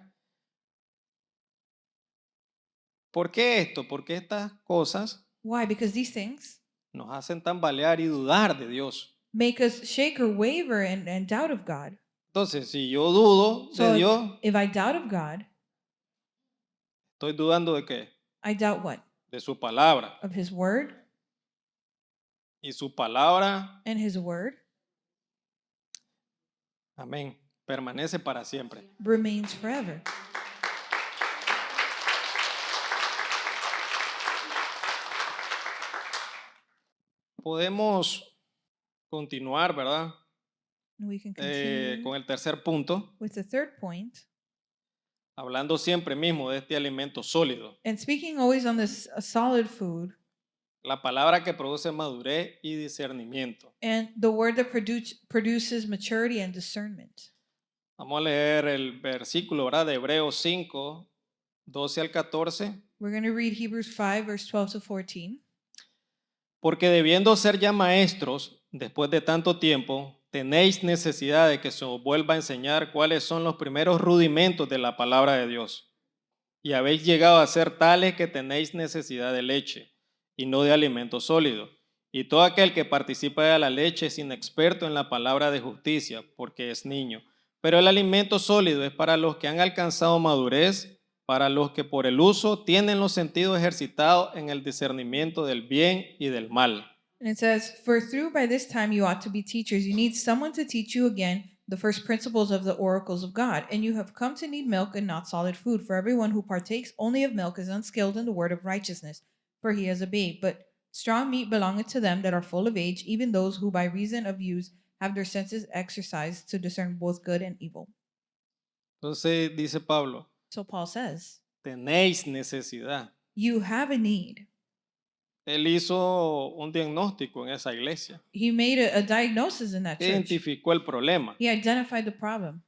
¿Por qué esto? Porque estas cosas Why? Because these things nos hacen tambalear y dudar de Dios. make us shake or waver and doubt of God. Entonces, si yo dudo de So Dios, if I doubt of God, estoy dudando de qué? I doubt what? De su palabra. Of His Word, Y su palabra, and His Word amén, permanece para siempre. remains forever. Podemos continuar, ¿verdad? We can continue Con el tercer punto, with the third point. hablando siempre mismo de este alimento sólido. And speaking always on this solid food La palabra que produce madurez y discernimiento. and the word that produces maturity and discernment. Vamos a leer el versículo, ¿verdad? De Hebreos 5, 12 al 14. We're going to read Hebrews 5, verse 12 to 14. Porque debiendo ser ya maestros, después de tanto tiempo, tenéis necesidad de que se os vuelva a enseñar cuáles son los primeros rudimentos de la palabra de Dios. Y habéis llegado a ser tales que tenéis necesidad de leche y no de alimento sólido. Y todo aquel que participa de la leche es inexperto en la palabra de justicia, porque es niño. Pero el alimento sólido es para los que han alcanzado madurez, para los que por el uso tienen los sentidos ejercitados en el discernimiento del bien y del mal. And it says, "For through by this time you ought to be teachers. You need someone to teach you again the first principles of the oracles of God. And you have come to need milk and not solid food. For everyone who partakes only of milk is unskilled in the word of righteousness, for he is a babe. But strong meat belongeth to them that are full of age, even those who by reason of use have their senses exercised to discern both good and evil." Entonces dice Pablo, So Paul says, tenéis necesidad. you have a need. Él hizo un diagnóstico en esa iglesia. He made a diagnosis in that church. Identificó el problema. He identified the problem.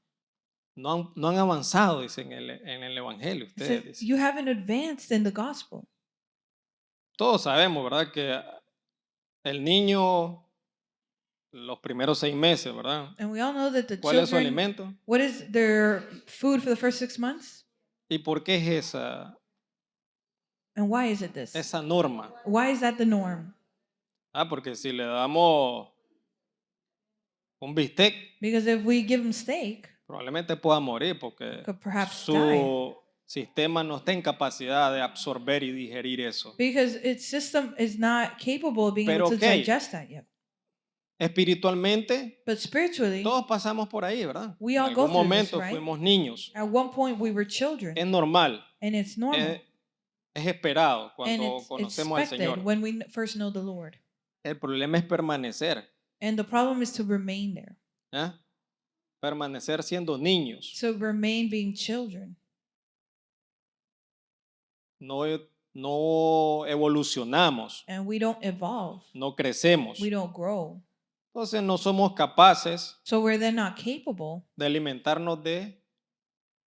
No han avanzado, dice en el Evangelio. He Ustedes said, dicen. you haven't advanced in the gospel. Todos sabemos, ¿verdad? Que el niño, los primeros 6 meses, ¿verdad? And we all know that the ¿Cuál es su children, alimento? what is their food for the first 6 months? ¿Y por qué es And why is it this? esa norma? Why is that the norm? Porque si le damos un bistec, Because if we give them steak, probablemente pueda morir porque could perhaps su sistema no está en capacidad de absorber y digerir eso. because its system is not capable of being Pero able to ok. digest that yet. Espiritualmente, But spiritually, todos pasamos por ahí, ¿verdad? We En all go algún through this, momento right? fuimos niños. at one point we were children, Es normal, and it's normal. es esperado And cuando it's conocemos al expected Señor. when we first know the Lord. El problema es permanecer, And the problem is to remain there, ¿ya? Permanecer siendo niños. to remain being children. No evolucionamos, And we don't evolve, no crecemos. we don't grow. Entonces no somos capaces So we're then not capable de alimentarnos de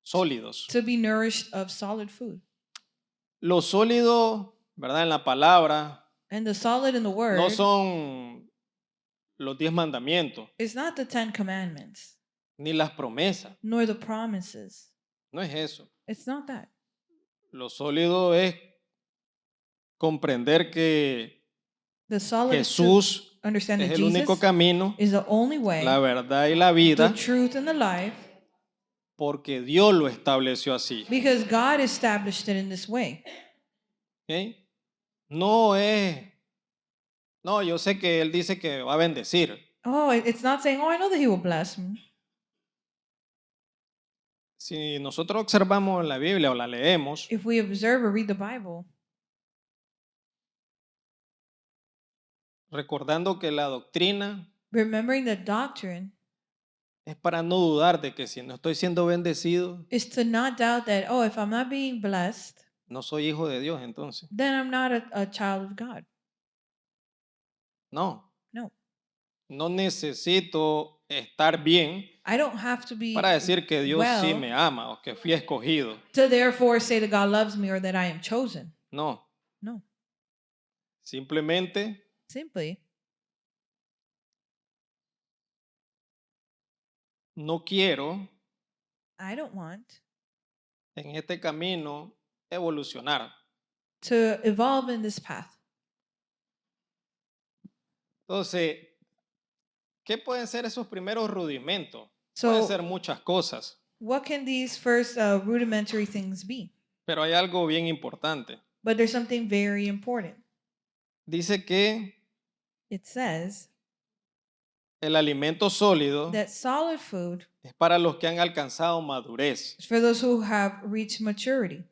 sólidos. to be nourished of solid food. Lo sólido, ¿verdad? En la palabra And the solid in the word no son los 10 mandamientos, is not the 10 commandments, ni las promesas. nor the promises. No es eso. It's not that. Lo sólido es comprender que The solid is to Jesús understand es that el único Jesus camino, is the only way, la verdad y la the vida, truth, and the life, porque Dios lo estableció así. because God established it in this way. ¿Ok? No, yo sé que Él dice que va a bendecir. Oh, it's not saying, oh, I know that He will bless me. Si nosotros observamos la Biblia o la leemos, If we observe or read the Bible, recordando que la doctrina remembering that doctrine es para no dudar de que si no estoy siendo bendecido, is to not doubt that, oh, if I'm not being blessed, no soy hijo de Dios entonces. then I'm not a child of God. No. No. No necesito estar bien I don't have to be para decir que Dios sí well me ama o que fui escogido. to therefore say that God loves me or that I am chosen. No, No, simplemente simply, no quiero I don't want en este camino evolucionar. to evolve in this path. Entonces, ¿qué pueden ser esos primeros rudimentos? Pueden ser So, muchas cosas, what can these first rudimentary things be? pero hay algo bien importante. But there's something very important. Dice que It says el alimento sólido that solid food es para los que han alcanzado madurez. is for those who have reached maturity.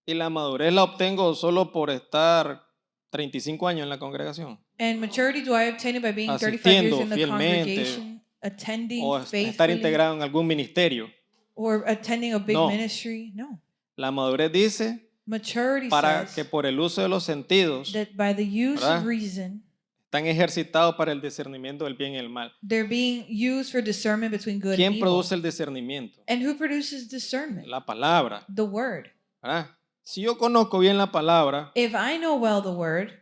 Y la madurez la obtengo solo por estar 35 años en la congregación, And maturity do I obtain it by being 35 years asistiendo in the fielmente congregation, attending o estar faithfully, integrado en algún ministerio. or attending a big No. ministry? No. La madurez dice Maturity para que says por el uso de los sentidos that by the use of ¿verdad? reason, Están ejercitados para el discernimiento del bien y el mal. they're being used for discernment between good and ¿Quién evil. produce el discernimiento? And who produces discernment? La palabra. The word. ¿Verdad? Si yo conozco bien la palabra, If I know well the word,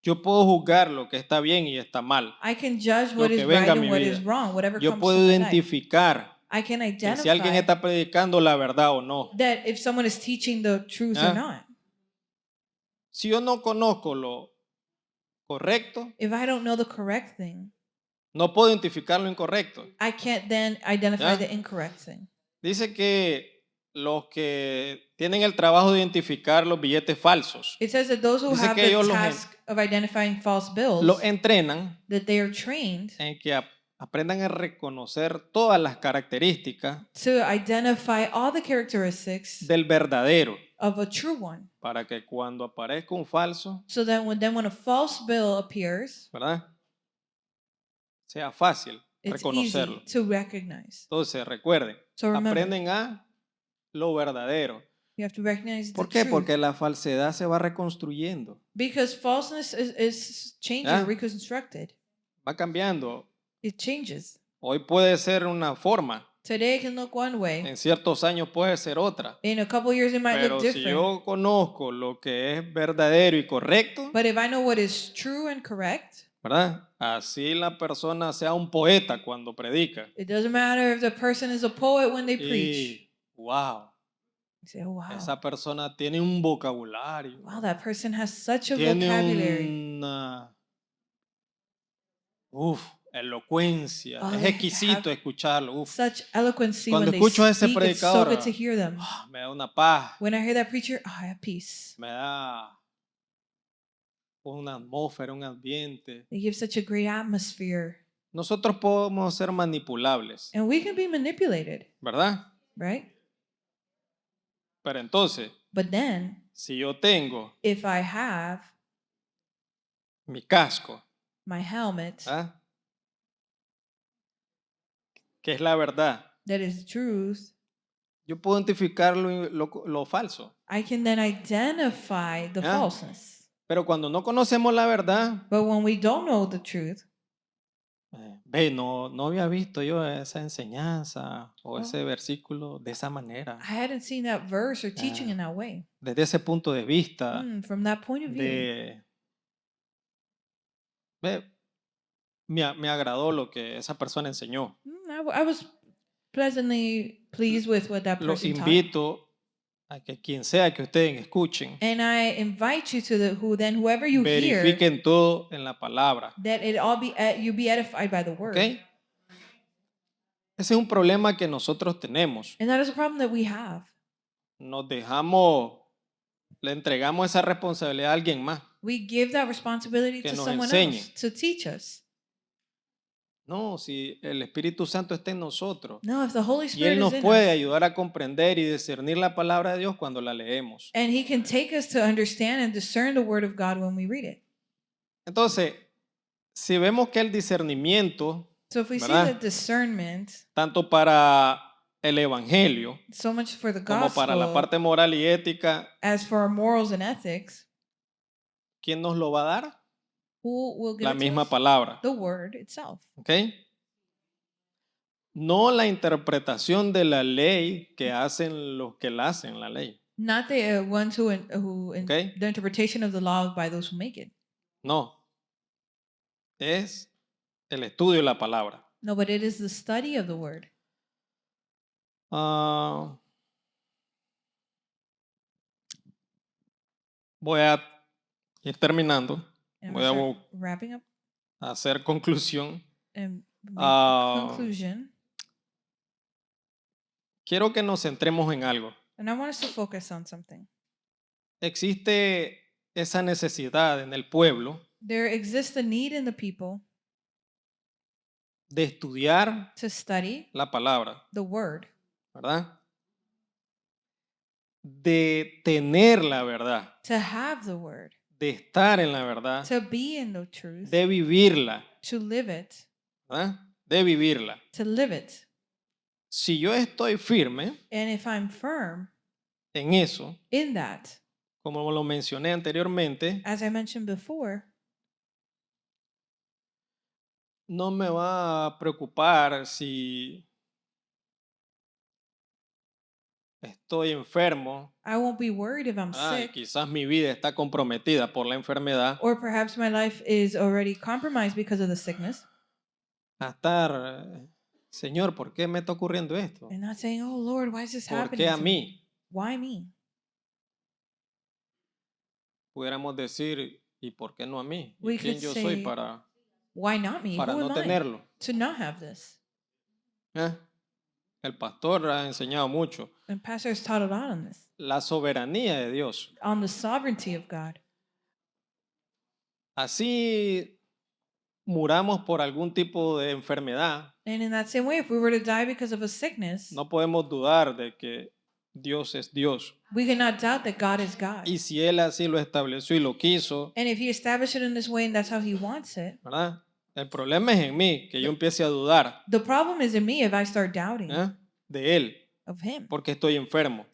yo puedo juzgar lo que está bien y está mal. I can judge Lo what que is venga right a and mi what vida. is wrong, whatever Yo comes puedo to my life. identificar I can que si alguien identify está predicando la verdad o no. that if someone is teaching the truth or ¿Ah? not. Si yo no conozco lo correcto, If I don't know the correct thing, no puedo identificar lo incorrecto. I can't then identify ¿Ya? the incorrect thing. Dice que los que tienen el trabajo de identificar los billetes falsos, It says that those who Dice have que the ellos task of identifying false bills, los entrenan that they are trained en que aprendan a reconocer todas las características to identify all the characteristics del verdadero, of a true one. para que cuando aparezca un falso, So that when a false bill appears, ¿verdad? Sea fácil it's reconocerlo. easy to recognize. Entonces, recuerden, So remember, aprenden a lo verdadero. you have to recognize the ¿Por qué? truth. Porque la falsedad se va reconstruyendo, Because falseness is changed ¿Ya? or reconstructed. va cambiando. It changes. Hoy puede ser una forma, Today it can look one way. en ciertos años puede ser otra. In a couple years it might Pero look si different. yo conozco lo que es verdadero y correcto, But if I know what is true and correct, ¿verdad? Así la persona sea un poeta cuando predica. it doesn't matter if the person is a poet when they preach. Y wow, You say, oh, wow. esa persona tiene un vocabulario, Wow, that person has such a tiene vocabulary. una elocuencia. Oh, Es they exquisito have escucharlo. Such eloquency Cuando when they escucho a ese speak. It's so predicador, good to hear them. me da una paz, When I hear that preacher, oh, I have peace. me da una atmósfera, un ambiente. They give such a great atmosphere. Nosotros podemos ser manipulables, And we can be manipulated, ¿verdad? right? Pero entonces, But then, si yo tengo if I have mi casco, my helmet, ¿ah? Que es la verdad, that is the truth, yo puedo identificar lo falso. I can then identify the ¿Ah? falseness. Pero cuando no conocemos la verdad, But when we don't know the truth, no había visto yo esa enseñanza o ese versículo de esa manera, I hadn't seen that verse or teaching in that way. desde ese punto de vista From that point of view, me agradó lo que esa persona enseñó. I was pleasantly pleased with what that Los person taught. invito a que quien sea que ustedes escuchen, And I invite you to whoever you hear, verifiquen todo en la palabra. that it all be you be edified by the word. ¿Ok? Ese es un problema que nosotros tenemos. And that is a problem that we have. Le entregamos esa responsabilidad a alguien más. We give that responsibility Que to nos someone enseñe. else to teach us. No, si el Espíritu Santo está en nosotros No, if the Holy y Spirit Él nos is in puede us, ayudar a comprender y discernir la palabra de Dios cuando la leemos. and He can take us to understand and discern the Word of God when we read it. Entonces, si vemos que el discernimiento, So if we see ¿verdad? that discernment, tanto para el Evangelio so much for the como para la gospel parte moral y ética, as for our morals and ethics, ¿quién nos lo va a dar? who will give La it to misma us? palabra. The Word itself. ¿Ok? No la interpretación de la ley que hacen los que la hacen la ley. Not the ones Okay. the interpretation of the law by those who make it. No. Es el estudio de la palabra. No, but it is the study of the word. Voy a ir terminando. And Voy I'm a gonna start wrapping up hacer conclusión. and make Ah, conclusion. Quiero que nos centremos en algo. And I want us to focus on something. Existe esa necesidad en el pueblo There exists a need in the people de estudiar to study la palabra, the word, ¿verdad? De tener la verdad, to have the word, de estar en la verdad, to be in the truth, de vivirla, to live it, ¿verdad? De vivirla. to live it. Si yo estoy firme And if I'm firm en eso, in that, como lo mencioné anteriormente, as I mentioned before, no me va a preocupar si estoy enfermo. I won't be worried if I'm sick, Quizás mi vida está comprometida por la enfermedad. or perhaps my life is already compromised because of the sickness, A estar, Señor, ¿por qué me está ocurriendo esto? and not saying, "Oh Lord, why is this ¿Por happening qué a to me? mí? Why me?" Pudiéramos decir, ¿y por qué no a mí? ¿Y We quién could yo soy say, para "Why not me? Who no am I tenerlo? to not have this?" ¿Eh? El pastor ha enseñado mucho And Pastor has taught a lot on this, la soberanía de Dios. on the sovereignty of God. Así muramos por algún tipo de enfermedad, And in that same way, if we were to die because of a sickness, no podemos dudar de que Dios es Dios. we cannot doubt that God is God. Y si Él así lo estableció y lo quiso, And if He established it in this way and that's how He wants it, ¿verdad? El problema es en mí, que yo empiece a dudar, the problem is in me if I start doubting de Él, of Him. porque estoy enfermo.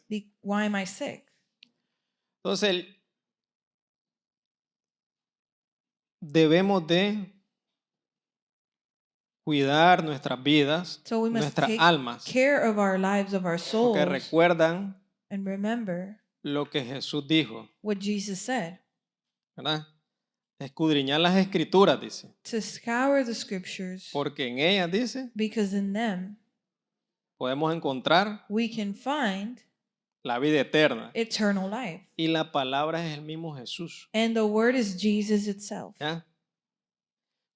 Why am I sick? Entonces, debemos de cuidar nuestras vidas, So we must nuestras take almas, care of our lives, of our porque souls, recuerdan and remember lo que Jesús dijo, what Jesus said. ¿verdad? Escudriñar las escrituras, dice, To scour the scriptures, porque en ellas, dice, because in them podemos encontrar we can find la vida eterna. eternal life. Y la palabra es el mismo Jesús. And the word is Jesus itself. ¿Ya?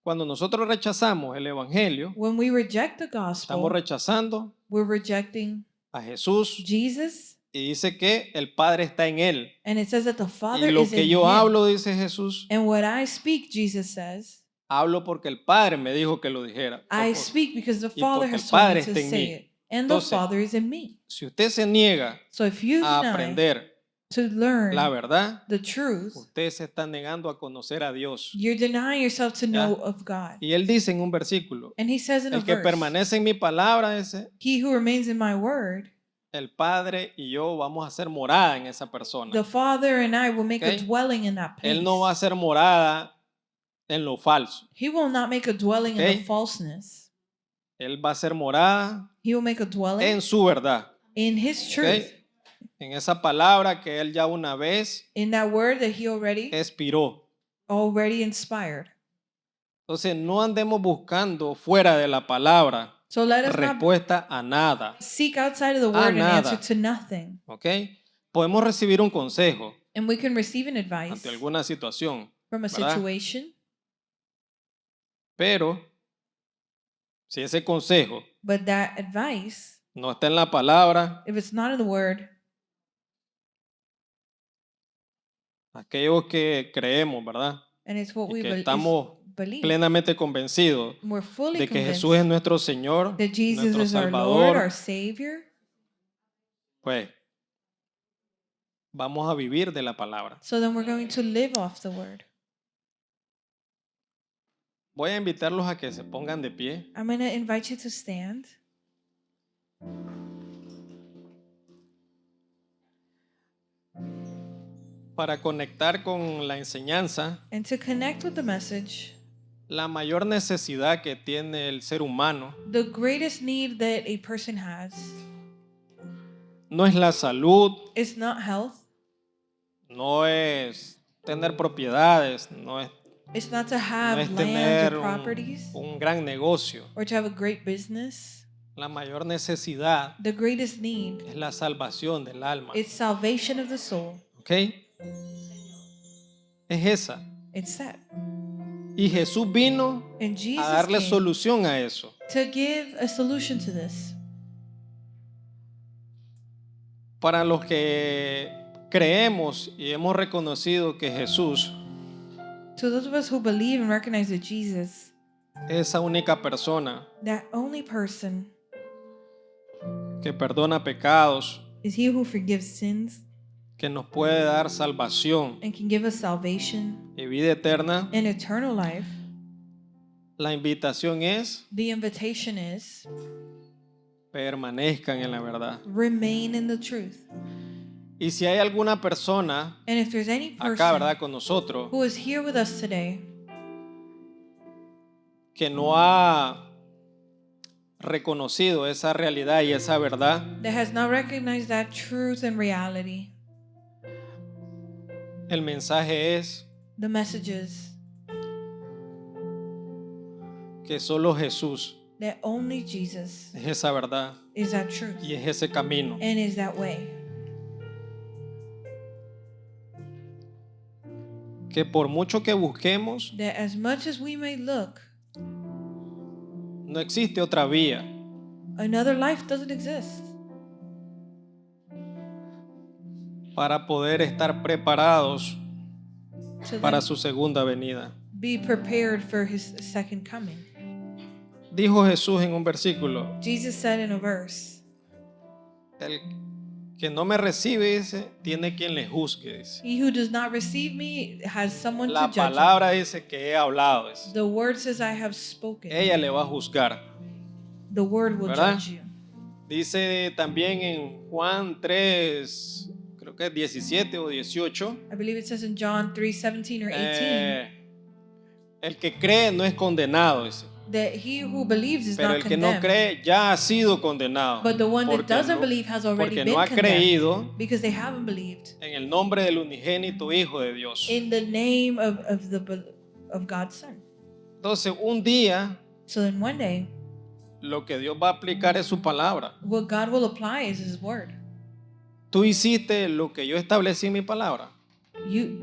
Cuando nosotros rechazamos el Evangelio, When we reject the estamos gospel, rechazando we're rejecting a Jesús Jesus, y dice que el Padre está en Él. and it says that the Father Y lo is que in yo him. hablo, dice Jesús, And what I speak, Jesus says, hablo porque el Padre me dijo que lo dijera. I speak because the y Father porque has el told me Padre to está en say mí. it. And Entonces, the Father is in me. Si usted se niega So if you a deny aprender to learn la verdad, the truth, usted se está negando a conocer a Dios. you're denying yourself to know of God. Y Él dice en un versículo, And He says in a el que verse, permanece en mi palabra, dice, He who remains in my word, el Padre y yo vamos a hacer morada en esa persona. the Father and I will make a Okay. dwelling in that place. Él no va a hacer morada en lo falso. He will not make a dwelling in Okay. the falseness. Él va a hacer morada He will make a dwelling en su verdad. in His truth. Okay. En esa palabra que Él ya una vez In that word that He already inspired. Entonces no andemos buscando fuera de la palabra So let us not respuesta a nada. seek outside of the word and nada. answer to nothing. ¿Ok? Podemos recibir un consejo And we can receive an advice ante alguna situación, from a ¿verdad? situation, pero si ese consejo but that advice, no está en la palabra, if it's not in the word, aquellos que creemos, ¿verdad? and it's what Y we que estamos believe, plenamente convencidos we're fully de que convinced Jesús es nuestro Señor, that Jesus nuestro is our Lord, Salvador, our Savior, pues vamos a vivir de la palabra. so then we're going to live off the word. Voy a invitarlos a que se pongan de pie. I'm going to invite you to stand. Para conectar con la enseñanza, And to connect with the message, La mayor necesidad que tiene el ser humano The greatest need that a person has no es la salud, is not health. no es tener propiedades, no It's not to no have es lands tener or properties un gran negocio. or to have a great business. La mayor necesidad The greatest need es la salvación del alma. is salvation of the soul. ¿Ok? Es esa. It's that. Y Jesús vino And a Jesus darle came solución a eso. to give a solution to this. Para los que creemos y hemos reconocido que Jesús To those of us who believe and recognize that Jesus, es esa única persona that only person, que perdona pecados, is he who forgives sins que nos puede dar salvación and can give us salvation y vida eterna, and eternal life. la invitación es The invitation is permanezcan en la verdad. remain in the truth. Y si hay alguna persona And if there's any acá, person ¿verdad?, con nosotros who is here with us today que no ha reconocido esa realidad y esa verdad, that has not recognized that truth and reality, el mensaje es the message is que solo Jesús that only Jesus es esa verdad is that truth y es ese camino. and is that way. Que por mucho que busquemos, That as much as we may look, no existe otra vía. another life doesn't exist Para poder estar preparados to para then su segunda venida. be prepared for his second coming. Dijo Jesús en un versículo, Jesus said in a verse, el que no me recibe, dice, tiene quien le juzgue, dice. he who does not receive me has someone La to judge him. palabra dice que he hablado, dice. The word says I have spoken. Ella le va a juzgar. The word will ¿Verdad? judge you. Dice también en Juan 3, creo que es 17 o 18, I believe it says in John 3:17 or 18 el que cree no es condenado, dice. that he who believes is Pero not el que no condemned. cree ya ha sido condenado. But the one that Porque doesn't no- believe has already porque been no ha condemned creído because they haven't believed en el nombre del unigénito Hijo de Dios. in the name of God's Son. Entonces, un día So then one day, lo que Dios va a aplicar es su palabra. what God will apply is His word. Tú hiciste lo que yo establecí en mi palabra.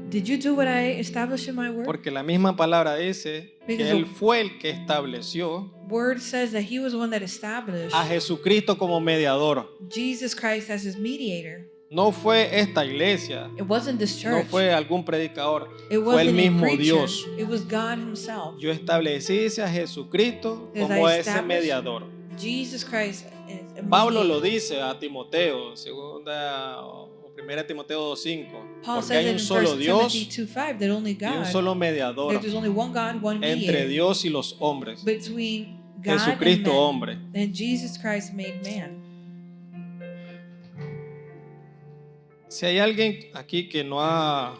Did you do what I established in my word? Porque la misma palabra dice que Because Él fue el que estableció Word says that He was the one that established a Jesucristo como mediador. Jesus Christ as His mediator. No fue esta iglesia, It wasn't this no church. fue algún predicador, It fue el wasn't a mismo preacher. Dios. It was God Himself. Yo establecí dice, a Jesucristo As como I ese established mediador. Jesus Christ is a Pablo lo mediator. dice a Timoteo, segunda o primera Timoteo 2:5, Paul porque says hay it un in solo 1 Dios Timothy 2:5 that only y un God, solo mediador that there's only one God, one entre mediator Dios y los hombres, between God and Jesucristo man. hombre. And Jesus Christ made man. Si hay alguien aquí que no ha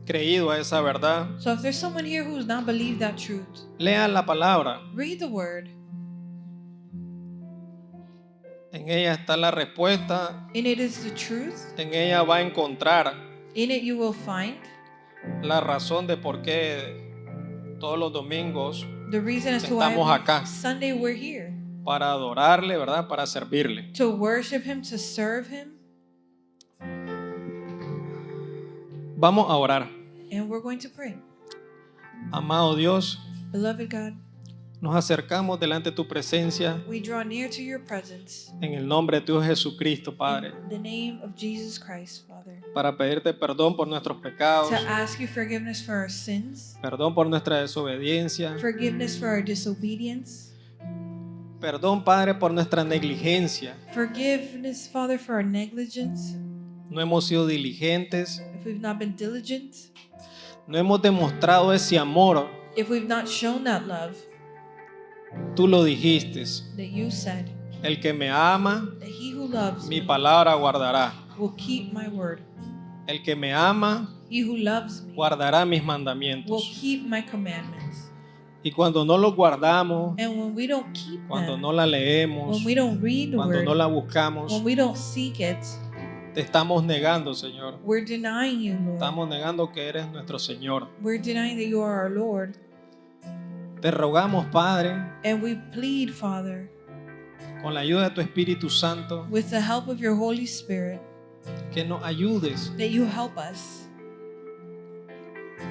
creído a esa verdad, So if there's someone here who's not believed that truth, lea la palabra. read the word. En ella está la respuesta, In it is the truth. en ella va a encontrar In it you will find la razón de por qué todos los domingos the reason as to Estamos why acá. Sunday we're here. para adorarle, ¿verdad? Para servirle. To worship Him, to serve Him. Vamos a orar. And we're going to pray. Amado Dios, Beloved God, nos acercamos delante de tu presencia we draw near to your presence. en el nombre de tu Hijo Jesucristo, Padre, In the name of Jesus Christ, Father. para pedirte perdón por nuestros pecados, To ask you forgiveness for our sins, perdón por nuestra desobediencia, forgiveness for our disobedience, perdón, Padre, por nuestra negligencia. forgiveness, Father, for our negligence, No hemos sido diligentes, if we've not been diligent, no hemos demostrado ese amor. if we've not shown that love Tú lo dijiste, that you said, el que me ama, that he who loves mi me palabra guardará. will keep my word. El que me ama, He who loves me guardará mis will mandamientos. keep my commandments. Y cuando no los guardamos, And when we don't keep cuando them, no la leemos, when we don't read the cuando word, no la buscamos, when we don't seek it, te estamos negando, Señor. we're denying you, Lord. Estamos negando que eres nuestro Señor. We're denying that you are our Lord. Te rogamos, Padre, And we plead, Father, con la ayuda de tu Espíritu Santo, with the help of your Holy Spirit, que nos ayudes that you help us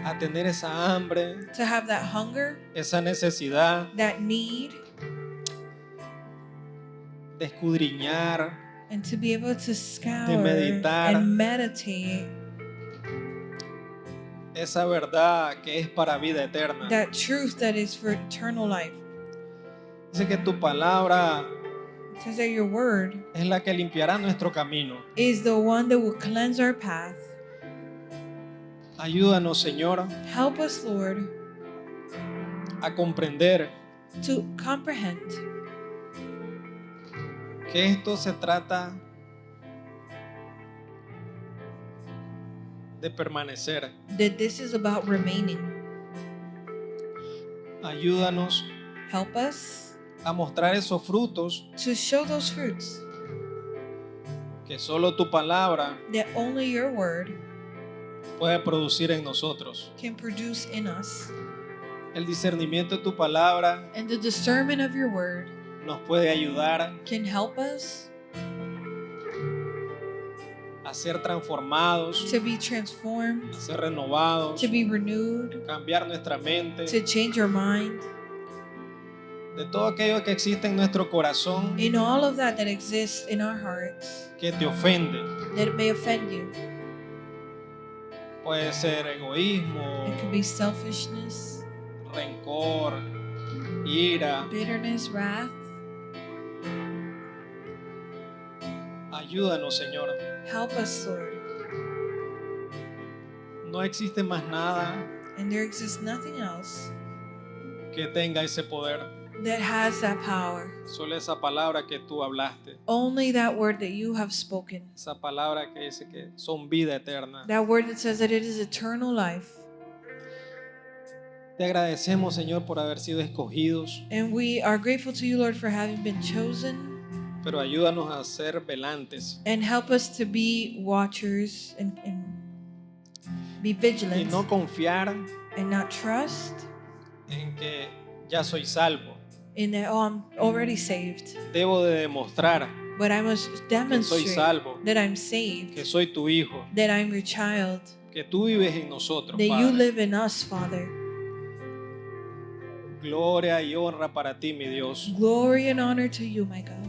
a tener esa hambre, to have that hunger, esa necesidad that need, de escudriñar, and to be able to scour meditar. and meditate esa verdad que es para vida eterna. that truth that is for eternal life. Dice que tu palabra It says that your word es la que limpiará nuestro camino. is the one that will cleanse our path. Ayúdanos, Señor, Help us, Lord, a comprender to comprehend que esto se trata de permanecer. that this is about remaining. Ayúdanos Help us a mostrar esos frutos to show those fruits que solo tu palabra that only your word puede producir en nosotros. can produce in us. El discernimiento de tu palabra And the discernment of your word nos puede ayudar can help us a ser transformados, to be transformed, a ser renovados, to be renewed, cambiar nuestra mente to change our mind, de todo aquello que existe en nuestro corazón in all of that that exists in our hearts que te ofende. that it may offend you. Puede ser egoísmo, It could be selfishness, rencor, ira. bitterness, wrath. Ayúdanos, Señor. Help us, Lord. No existe más nada And there exists nothing else que tenga ese poder. that has that power. Solo esa palabra que tú hablaste. Only that word that you have spoken. Esa palabra que dice que son vida eterna. That word that says that it is eternal life. Te agradecemos, Señor, por haber sido escogidos, And we are grateful to you, Lord, for having been chosen. pero ayúdanos a ser velantes And help us to be watchers and be y vigilant no confiar and not trust en que ya soy salvo. in that, oh, I'm already saved. Debo de demostrar But I must que soy demonstrate salvo, that I'm saved, que soy tu hijo, that I'm your child, que tú vives en nosotros, that you Padre. live in us, Father. Gloria y honra para ti, mi Dios. Glory and honor to you, my God.